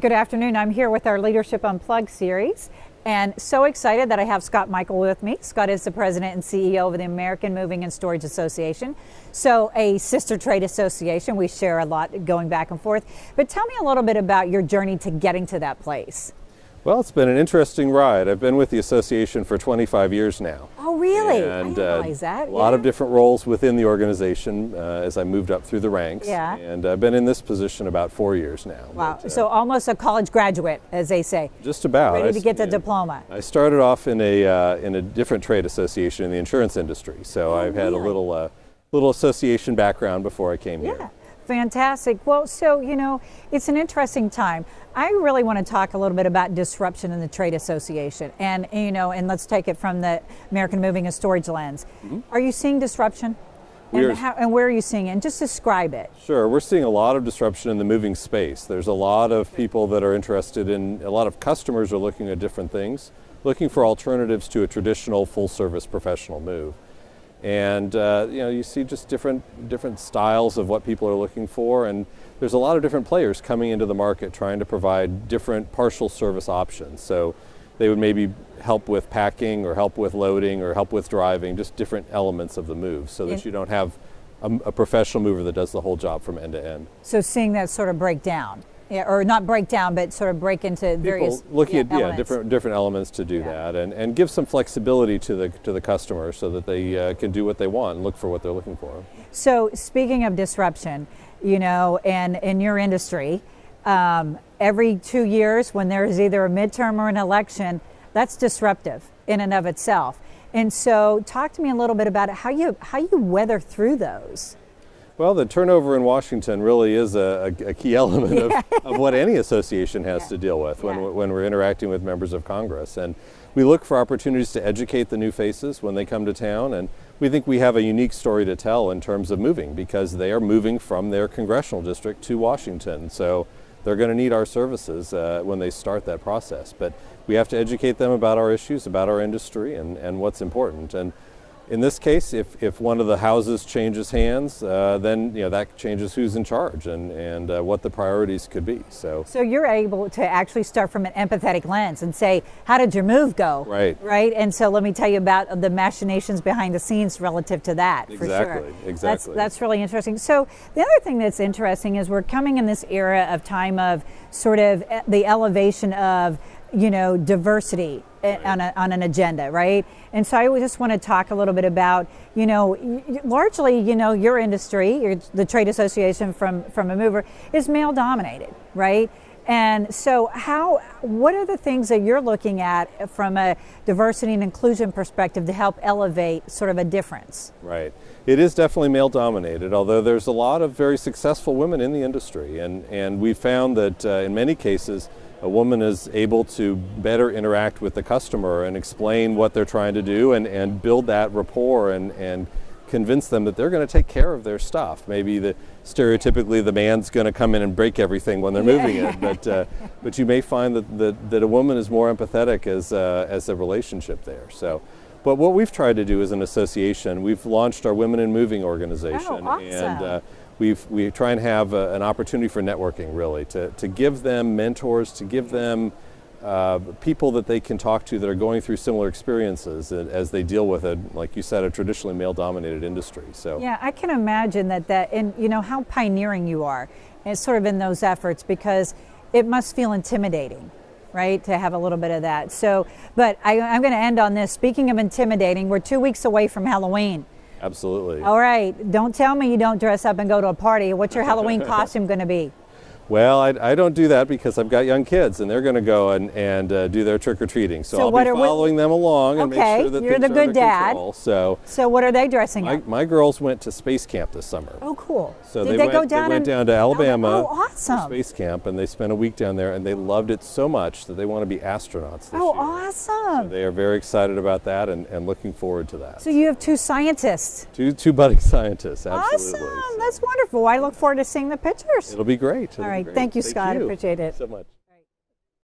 Good afternoon. I'm here with our Leadership Unplugged series, and so excited that I have Scott Michael with me. Scott is the president and CEO of the American Moving and Storage Association, so a sister trade association. We share a lot going back and forth. But tell me a little bit about your journey to getting to that place. Well, it's been an interesting ride. I've been with the association for 25 years now. Oh, really? And I didn't realize that. A lot of different roles within the organization as I moved up through the ranks. Yeah. And I've been in this position about 4 years now. Wow. So almost a college graduate, as they say. Just about. Ready to get the diploma. I started off in a different trade association in the insurance industry. So I've had a little association background before I came here. Fantastic. Well, so, it's an interesting time. I really want to talk a little bit about disruption in the trade association, and let's take it from the American Moving and Storage lens. Mm-hmm. Are you seeing disruption? And where are you seeing it? And just describe it. Sure. We're seeing a lot of disruption in the moving space. There's a lot of people that are interested in, a lot of customers are looking at different things, looking for alternatives to a traditional full-service professional move. And you see just different styles of what people are looking for, and there's a lot of different players coming into the market trying to provide different partial service options. So they would maybe help with packing or help with loading or help with driving, just different elements of the move, so that you don't have a professional mover that does the whole job from end to end. So seeing that sort of break down. Yeah, or not break down, but sort of break into various looking at different elements to do that, and give some flexibility to the customer so that they can do what they want and look for what they're looking for. So speaking of disruption, and in your industry, every 2 years when there is either a midterm or an election, that's disruptive in and of itself. And so talk to me a little bit about it, how you weather through those. Well, the turnover in Washington really is a key element of what any association has to deal with when we're interacting with members of Congress. And we look for opportunities to educate the new faces when they come to town, and we think we have a unique story to tell in terms of moving, because they are moving from their congressional district to Washington. So they're going to need our services when they start that process. But we have to educate them about our issues, about our industry, and what's important. And in this case, if one of the houses changes hands, then that changes who's in charge and what the priorities could be. So you're able to actually start from an empathetic lens and say, how did your move go? Right. And so let me tell you about the machinations behind the scenes relative to that. Exactly. That's really interesting. So the other thing that's interesting is we're coming in this era of time of sort of the elevation of diversity on an agenda, right? And so I just want to talk a little bit about, largely, your industry, the trade association from a mover is male dominated, right? And so what are the things that you're looking at from a diversity and inclusion perspective to help elevate sort of a difference? Right. It is definitely male dominated, although there's a lot of very successful women in the industry. And we found that in many cases, a woman is able to better interact with the customer and explain what they're trying to do and build that rapport and convince them that they're going to take care of their stuff. Maybe stereotypically the man's going to come in and break everything when they're moving it, but you may find that a woman is more empathetic as a relationship there. So, but what we've tried to do as an association, we've launched our Women in Moving organization. Oh, awesome. And we try and have an opportunity for networking, really, to give them mentors, to give them people that they can talk to that are going through similar experiences as they deal with like you said, a traditionally male-dominated industry. So yeah, I can imagine that and how pioneering you are, and sort of in those efforts, because it must feel intimidating, right, to have a little bit of that. So, but I'm going to end on this. Speaking of intimidating, we're 2 weeks away from Halloween. Absolutely. All right. Don't tell me you don't dress up and go to a party. What's your Halloween costume going to be? Well, I don't do that because I've got young kids and they're going to go and do their trick-or-treating. So I'll be following them along and make sure that you're the good dad. So what are they dressing up? My girls went to space camp this summer. Oh, cool. So they went down to Alabama awesome. for space camp, and they spent a week down there, and they loved it so much that they want to be astronauts this year. Awesome. So they are very excited about that and looking forward to that. So you have two scientists. Two budding scientists, absolutely. Awesome. That's wonderful. I look forward to seeing the pictures. It'll be great. All right. Thank you, Scott. I appreciate it so much.